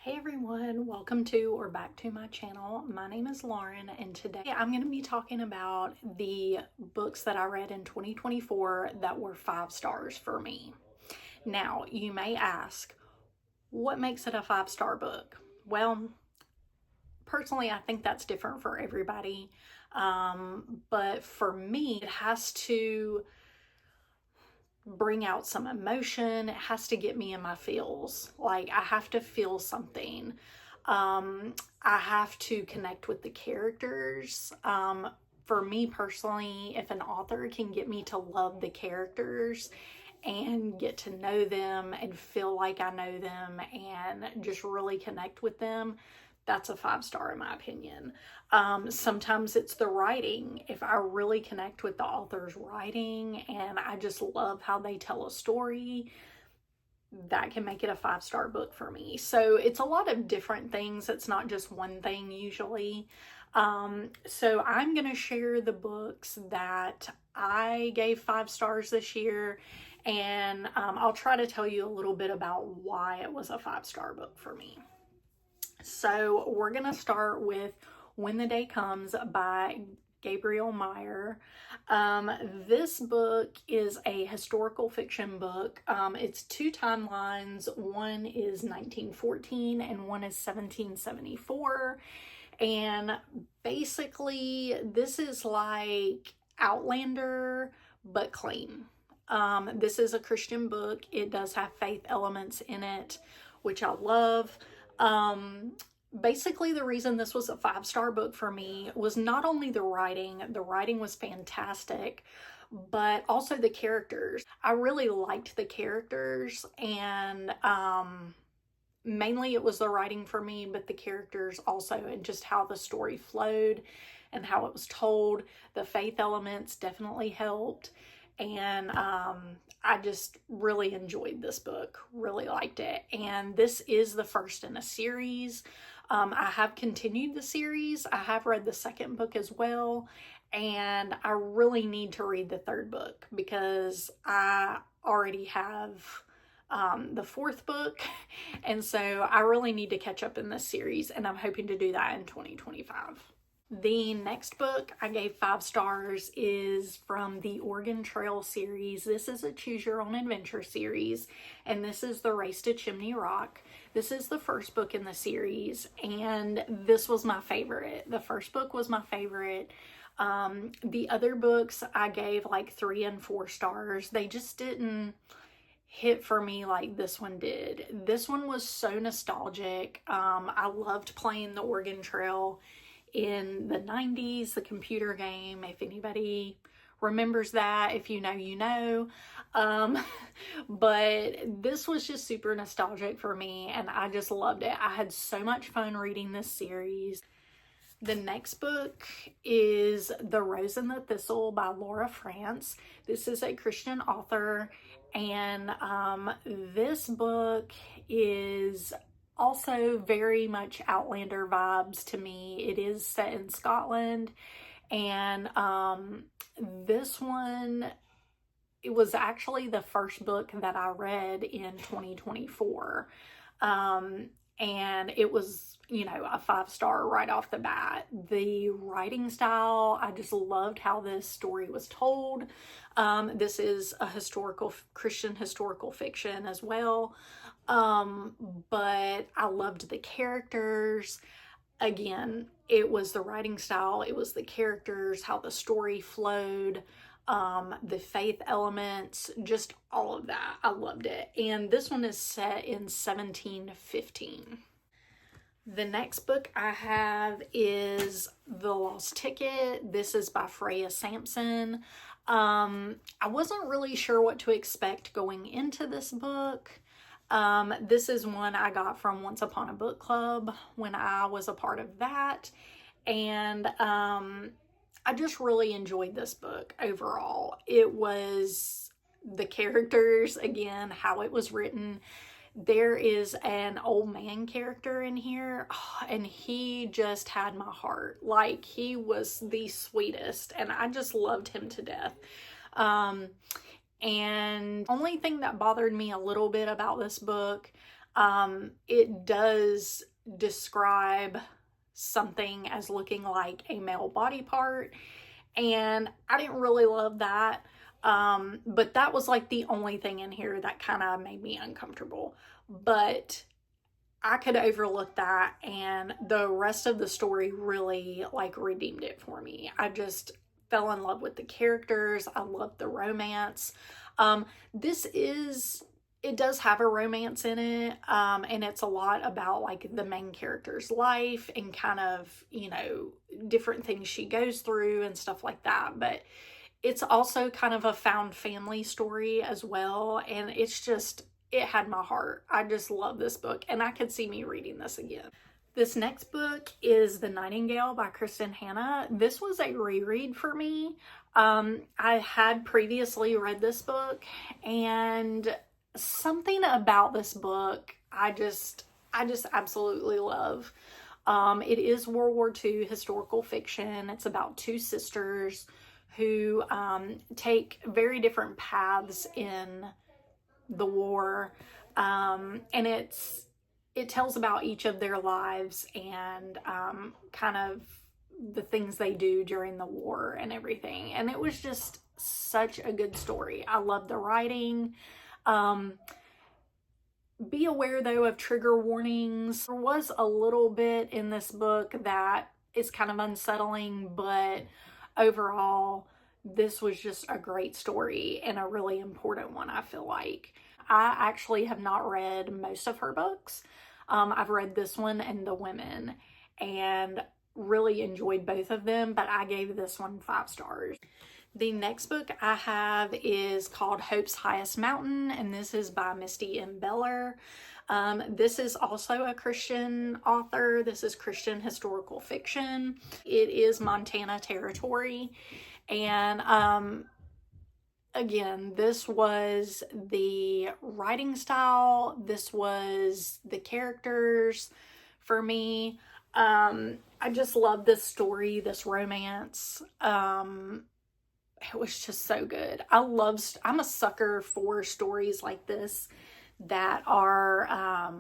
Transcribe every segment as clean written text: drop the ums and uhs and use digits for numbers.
Hey everyone, welcome to or back to my channel. My name is Lauren and today I'm going to be talking about the books that I read in 2024 that were 5 stars for me. Now, you may ask, what makes it a 5-star book? Well, personally, I think that's different for everybody. But for me, it has to bring out some emotion. It has to get me in my feels. Like, I have to feel something. I have to connect with the characters. For me personally, if an author can get me to love the characters and get to know them and feel like I know them and just really connect with them, that's a 5-star in my opinion. Sometimes it's the writing. If I really connect with the author's writing and I just love how they tell a story, that can make it a 5-star book for me. So it's a lot of different things. It's not just one thing usually. So I'm going to share the books that I gave 5 stars this year, and I'll try to tell you a little bit about why it was a 5-star book for me. So we're going to start with When the Day Comes by Gabriel Meyer. This book is a historical fiction book. It's 2 timelines. One is 1914 and one is 1774. And basically, this is like Outlander, but clean. This is a Christian book. It does have faith elements in it, which I love. Basically, the reason this was a 5-star book for me was not only the writing was fantastic, but also the characters. I really liked the characters, and mainly it was the writing for me, but the characters also, and just how the story flowed and how it was told. The faith elements definitely helped, and I just really enjoyed this book, really liked it. And this is the first in a series. I have continued the series. I have read the second book as well, and I really need to read the third book because I already have the 4th book, and so I really need to catch up in this series, and I'm hoping to do that in 2025. The next book I gave 5 stars is from the Oregon Trail series. This is a Choose Your Own Adventure series, and this is The Race to Chimney Rock. This is the first book in the series, and this was my favorite. The first book was my favorite. The other books I gave like 3 and 4 stars. They just didn't hit for me like this one did. This one was so nostalgic. I loved playing the Oregon Trail in the 90s, the computer game. If anybody remembers that, if you know, you know. But this was just super nostalgic for me, and I just loved it. I had so much fun reading this series. The next book is The Rose and the Thistle by Laura France. This is a Christian author, and this book is also very much Outlander vibes to me. It is set in Scotland, and this one, it was actually the first book that I read in 2024. And it was, you know, a 5-star right off the bat. The writing style, I just loved how this story was told. This is a Christian historical fiction as well. But I loved the characters. Again, it was the writing style, it was the characters, how the story flowed, the faith elements, just all of that. I loved it. And this one is set in 1715. The next book I have is The Lost Ticket. This is by Freya Sampson. I wasn't really sure what to expect going into this book. This is one I got from Once Upon a Book Club when I was a part of that. And I just really enjoyed this book overall. It was the characters, again, how it was written. There is an old man character in here, and he just had my heart. Like, he was the sweetest, and I just loved him to death. And only thing that bothered me a little bit about this book, It does describe something as looking like a male body part, and I didn't really love that. But that was like the only thing in here that kind of made me uncomfortable. But I could overlook that, and the rest of the story really like redeemed it for me. I just fell in love with the characters. I loved the romance. This is, it does have a romance in it, and it's a lot about like the main character's life and kind of, you know, different things she goes through and stuff like that. But it's also kind of a found family story as well, and it's just, it had my heart. I just love this book, and I could see me reading this again. This next book is The Nightingale by Kristen Hanna. This was a reread for me. I had previously read this book, and something about this book I just absolutely love. It is World War II historical fiction. It's about two sisters who take very different paths in the war, and it tells about each of their lives and kind of the things they do during the war and everything. And it was just such a good story. I love the writing. Be aware though of trigger warnings. There was a little bit in this book that is kind of unsettling, but overall this was just a great story and a really important one, I feel like. I actually have not read most of her books. I've read this one and The Women, and really enjoyed both of them, but I gave this one 5 stars. The next book I have is called Hope's Highest Mountain, and this is by Misty M. Beller. This is also a Christian author. This is Christian historical fiction. It is Montana territory, and again, this was the writing style, this was the characters for me. I just love this story, this romance. It was just so good. I'm a sucker for stories like this that are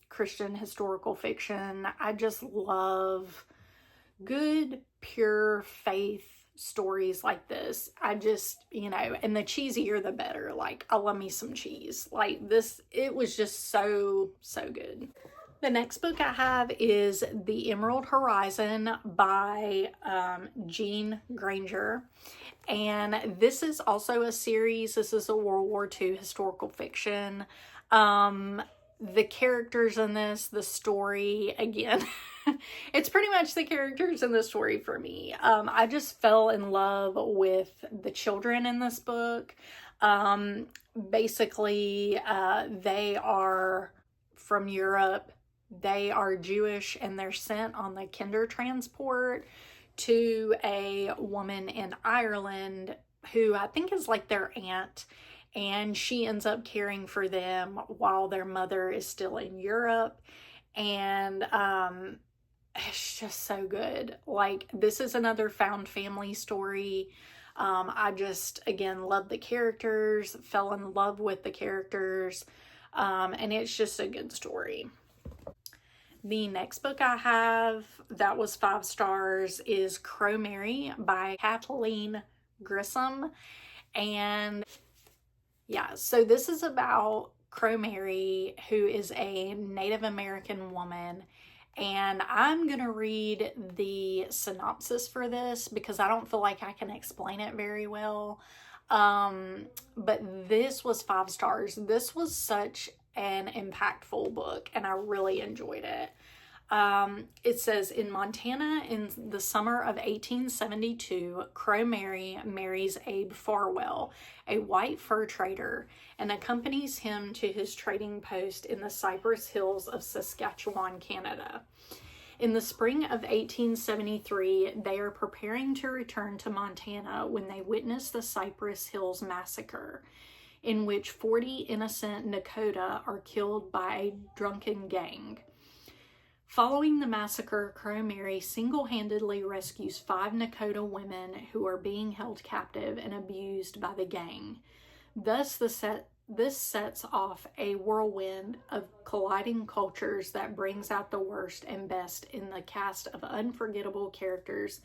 Christian historical fiction. I just love good, pure faith stories like this. I just, you know, and the cheesier the better. Like, I love me some cheese. Like this, it was just so good. The next book I have is The Emerald Horizon by Jean Granger. And this is also a series. This is a World War II historical fiction. The characters in this, the story, again, it's pretty much the characters in the story for me. I just fell in love with the children in this book. Basically, they are from Europe. They are Jewish, and they're sent on the Kinder transport to a woman in Ireland who I think is like their aunt, and she ends up caring for them while their mother is still in Europe. And it's just so good. Like, this is another found family story. I just, again, love the characters, fell in love with the characters, and it's just a good story. The next book I have that was 5 stars is Crow Mary by Kathleen Grissom. And yeah, so this is about Crow Mary, who is a Native American woman. And I'm going to read the synopsis for this because I don't feel like I can explain it very well. But this was 5 stars. This was such an impactful book, and I really enjoyed it. It says, in Montana in the summer of 1872, Crow Mary marries Abe Farwell, a white fur trader, and accompanies him to his trading post in the Cypress Hills of Saskatchewan, Canada. In the spring of 1873, they are preparing to return to Montana when they witness the Cypress Hills Massacre, in which 40 innocent Nakota are killed by a drunken gang. Following the massacre, Crow Mary single-handedly rescues 5 Nakota women who are being held captive and abused by the gang. Thus, the This sets off a whirlwind of colliding cultures that brings out the worst and best in the cast of unforgettable characters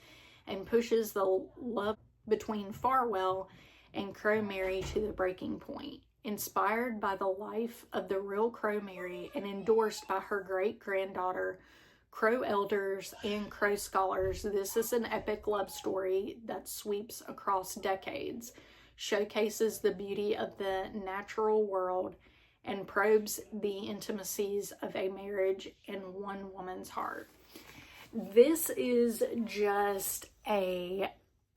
and pushes the love between Farwell and Crow Mary to the breaking point. Inspired by the life of the real Crow Mary and endorsed by her great-granddaughter, Crow elders, and Crow scholars, this is an epic love story that sweeps across decades, showcases the beauty of the natural world, and probes the intimacies of a marriage in one woman's heart. This is just a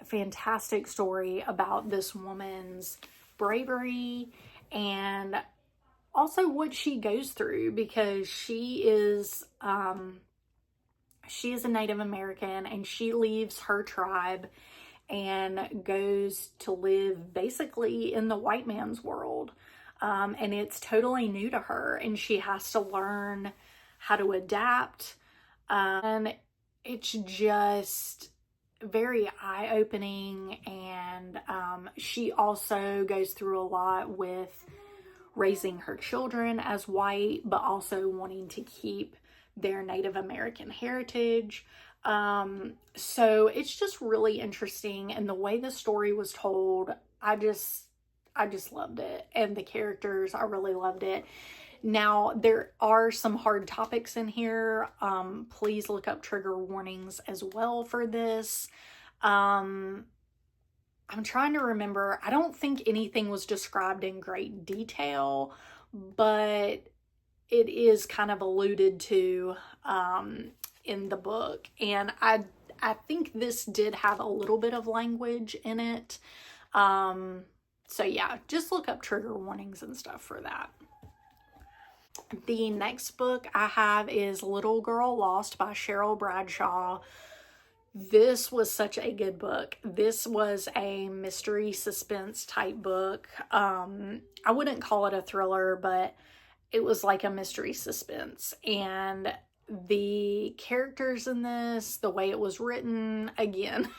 fantastic story about this woman's bravery and also what she goes through, because she is a Native American, and she leaves her tribe and goes to live basically in the white man's world. And it's totally new to her, and she has to learn how to adapt. And it's just very eye-opening, and she also goes through a lot with raising her children as white, but also wanting to keep their Native American heritage. So it's just really interesting, and the way the story was told, I just loved it, and the characters, I really loved it. Now, there are some hard topics in here. Please look up trigger warnings as well for this. I'm trying to remember. I don't think anything was described in great detail, but it is kind of alluded to in the book. And I think this did have a little bit of language in it. So yeah, just look up trigger warnings and stuff for that. The next book I have is Little Girl Lost by Cheryl Bradshaw. This was such a good book. This was a mystery suspense type book. I wouldn't call it a thriller, but it was like a mystery suspense. And the characters in this, the way it was written, again,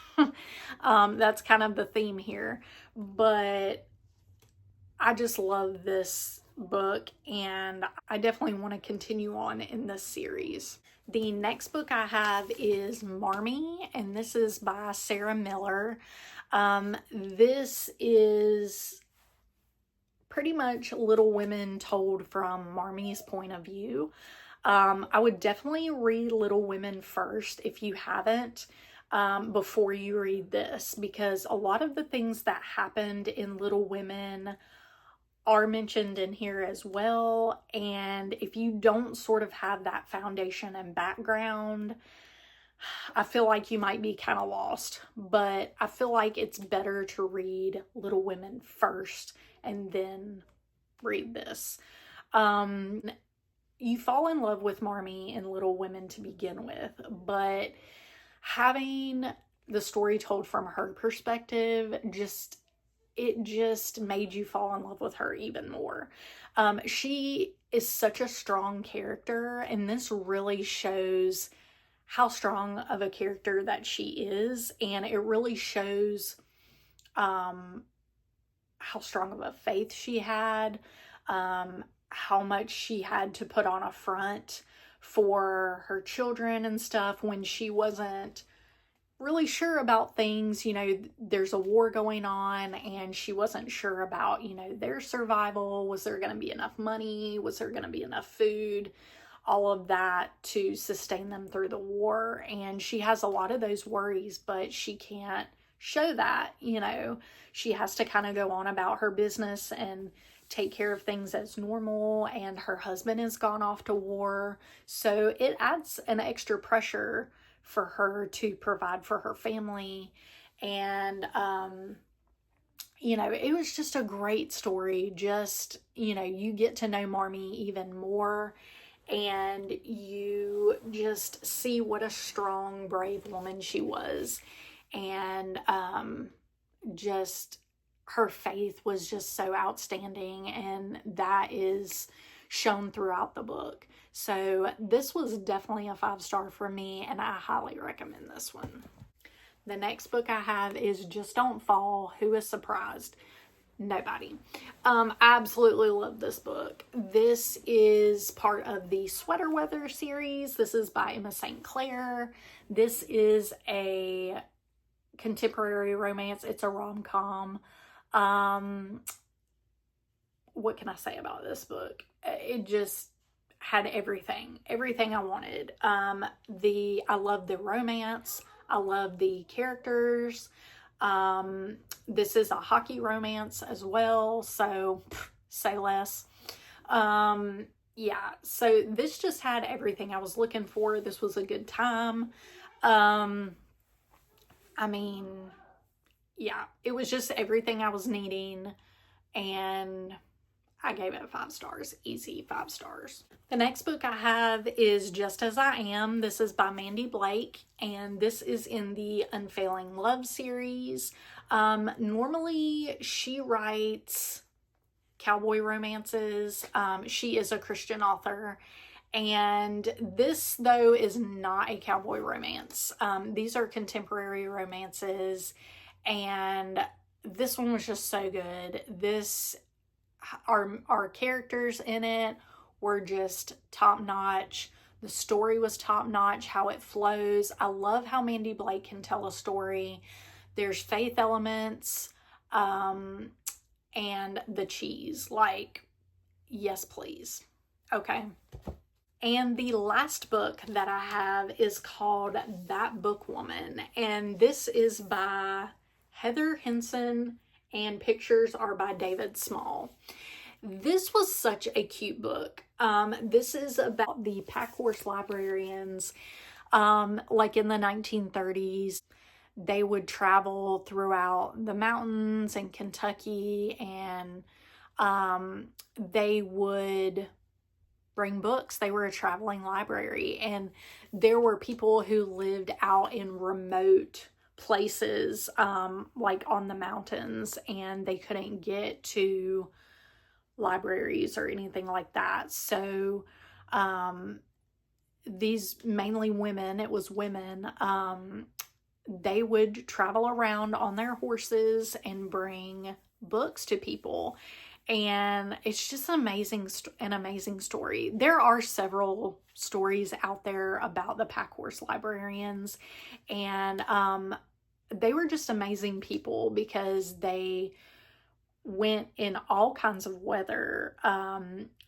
that's kind of the theme here. But I just love this book, and I definitely want to continue on in this series. The next book I have is Marmee, and this is by Sarah Miller. This is pretty much Little Women told from Marmee's point of view. I would definitely read Little Women first if you haven't, before you read this, because a lot of the things that happened in Little Women are mentioned in here as well. And if you don't sort of have that foundation and background, I feel like you might be kind of lost. But I feel like it's better to read Little Women first and then read this. You fall in love with Marmee and Little Women to begin with, but having the story told from her perspective, it just made you fall in love with her even more. She is such a strong character, and this really shows how strong of a character that she is, and it really shows how strong of a faith she had, how much she had to put on a front for her children and stuff when she wasn't really sure about things. You know, there's a war going on, and she wasn't sure about, you know, their survival. Was there going to be enough money? Was there going to be enough food? All of that to sustain them through the war. And she has a lot of those worries, but she can't show that, you know. She has to kind of go on about her business and take care of things as normal, and her husband has gone off to war, so it adds an extra pressure for her to provide for her family. And you know, it was just a great story. Just, you know, you get to know Marmee even more, and you just see what a strong, brave woman she was. And just her faith was just so outstanding, and that is shown throughout the book. So this was definitely a 5-star for me, and I highly recommend this one. The next book I have is Just Don't Fall, Who is Surprised? Nobody. I absolutely love this book. This is part of the Sweater Weather series. This is by Emma St. Clair. This is a contemporary romance. It's a rom-com. What can I say about this book? It just had everything I wanted. I love the romance. I love the characters. This is a hockey romance as well, so say less. Yeah, so this just had everything I was looking for. This was a good time. I mean, yeah, it was just everything I was needing, and I gave it 5 stars. Easy 5 stars. The next book I have is Just As I Am. This is by Mandy Blake, and this is in the Unfailing Love series. Normally she writes cowboy romances. She is a Christian author, and this, though, is not a cowboy romance. These are contemporary romances, and this one was just so good. Our characters in it were just top-notch. The story was top-notch, how it flows. I love how Mandy Blake can tell a story. There's faith elements, and the cheese. Like, yes, please. Okay. And the last book that I have is called That Book Woman, and this is by Heather Henson, and pictures are by David Small. This was such a cute book. This is about the pack horse librarians. Like in the 1930s, they would travel throughout the mountains in Kentucky, and they would bring books. They were a traveling library, and there were people who lived out in remote places, like on the mountains, and they couldn't get to libraries or anything like that. So these mainly women, it was women, they would travel around on their horses and bring books to people, and it's just an amazing story. There are several stories out there about the pack horse librarians, and they were just amazing people because they went in all kinds of weather.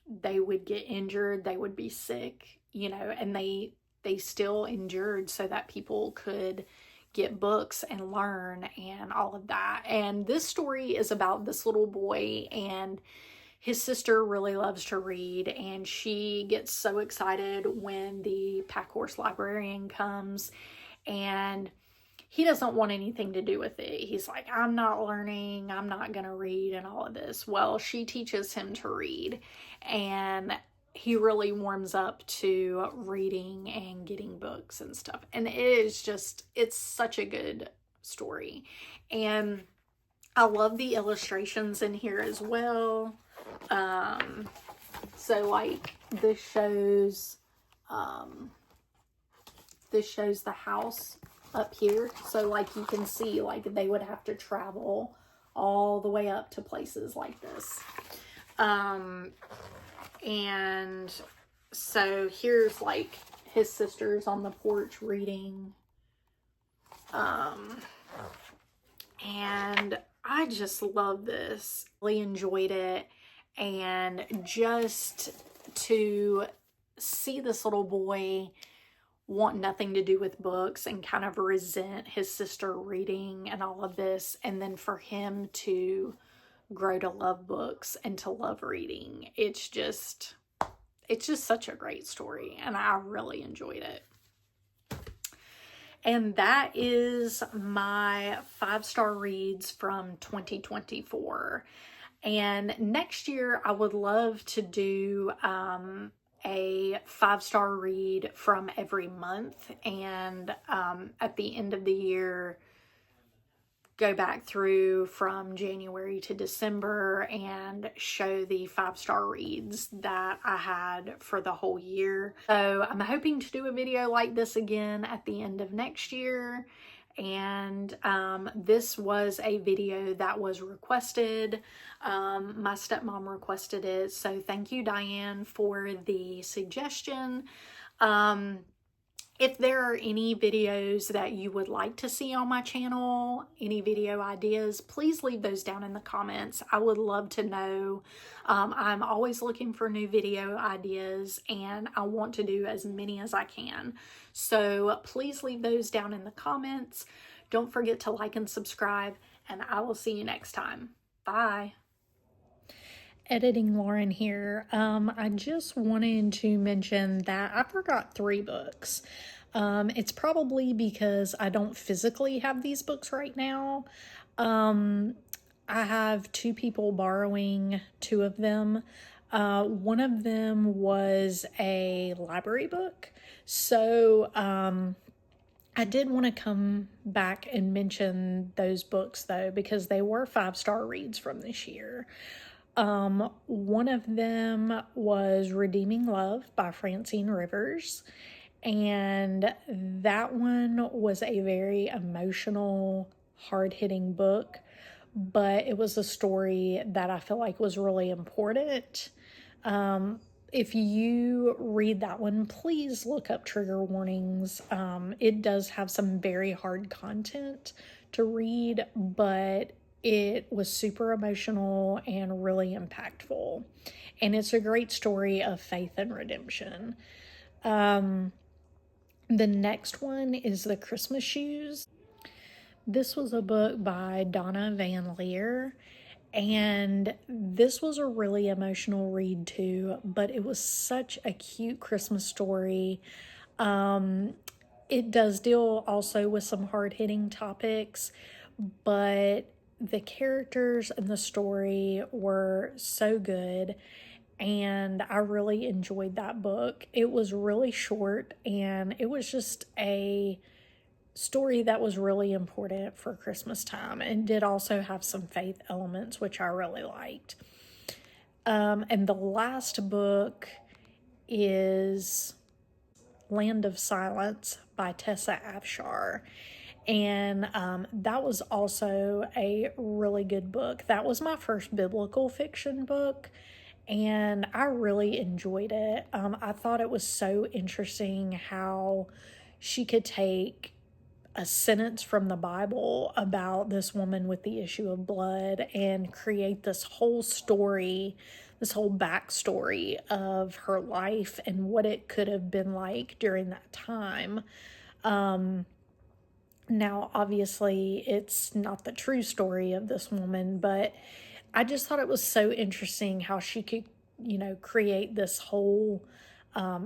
They would get injured, they would be sick, you know, and they still endured so that people could get books and learn and all of that. And this story is about this little boy, and his sister really loves to read, and she gets so excited when the pack horse librarian comes, and he doesn't want anything to do with it. He's like, I'm not learning, I'm not gonna read and all of this. Well, she teaches him to read, and he really warms up to reading and getting books and stuff. And it's such a good story. And I love the illustrations in here as well. So like this shows the house up here. So like you can see, like they would have to travel all the way up to places like this. And so here's like his sisters on the porch reading. And I just love this. Really enjoyed it. And just to see this little boy want nothing to do with books and kind of resent his sister reading and all of this, and then for him to grow to love books and to love reading. It's just such a great story, and I really enjoyed it. And that is my 5-star reads from 2024. And next year I would love to do a 5-star read from every month, and at the end of the year go back through from January to December and show the 5-star reads that I had for the whole year. So I'm hoping to do a video like this again at the end of next year, and this was a video that was requested. My stepmom requested it, so thank you, Diane, for the suggestion. If there are any videos that you would like to see on my channel, any video ideas, please leave those down in the comments. I would love to know. I'm always looking for new video ideas, and I want to do as many as I can. So please leave those down in the comments. Don't forget to like and subscribe, and I will see you next time. Bye. Editing Lauren here. I just wanted to mention that I forgot 3 books. It's probably because I don't physically have these books right now. I have 2 people borrowing 2 of them. One of them was a library book. So, I did want to come back and mention those books though, because they were 5-star reads from this year. One of them was Redeeming Love by Francine Rivers, and that one was a very emotional, hard-hitting book, but it was a story that I feel like was really important. If you read that one, please look up trigger warnings. It does have some very hard content to read, but it was super emotional and really impactful. And it's a great story of faith and redemption. The next one is The Christmas Shoes. This was a book by Donna Van Leer. And this was a really emotional read too, but it was such a cute Christmas story. It does deal also with some hard-hitting topics, but the characters and the story were so good, and I really enjoyed that book. It was really short, and it was just a story that was really important for Christmas time, and did also have some faith elements, which I really liked. And the last book is Land of Silence by Tessa Afshar. And that was also a really good book. That was my first biblical fiction book, and I really enjoyed it. I thought it was so interesting how she could take a sentence from the Bible about this woman with the issue of blood and create this whole story, this whole backstory of her life and what it could have been like during that time. Now, obviously, it's not the true story of this woman, but I just thought it was so interesting how she could, create this whole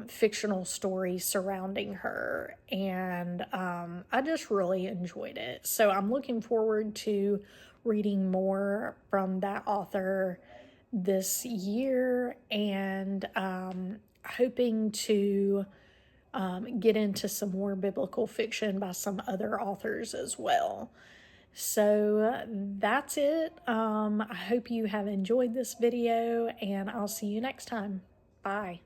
fictional story surrounding her. And I just really enjoyed it. So I'm looking forward to reading more from that author this year, and hoping to get into some more biblical fiction by some other authors as well. So that's it. I hope you have enjoyed this video, and I'll see you next time. Bye.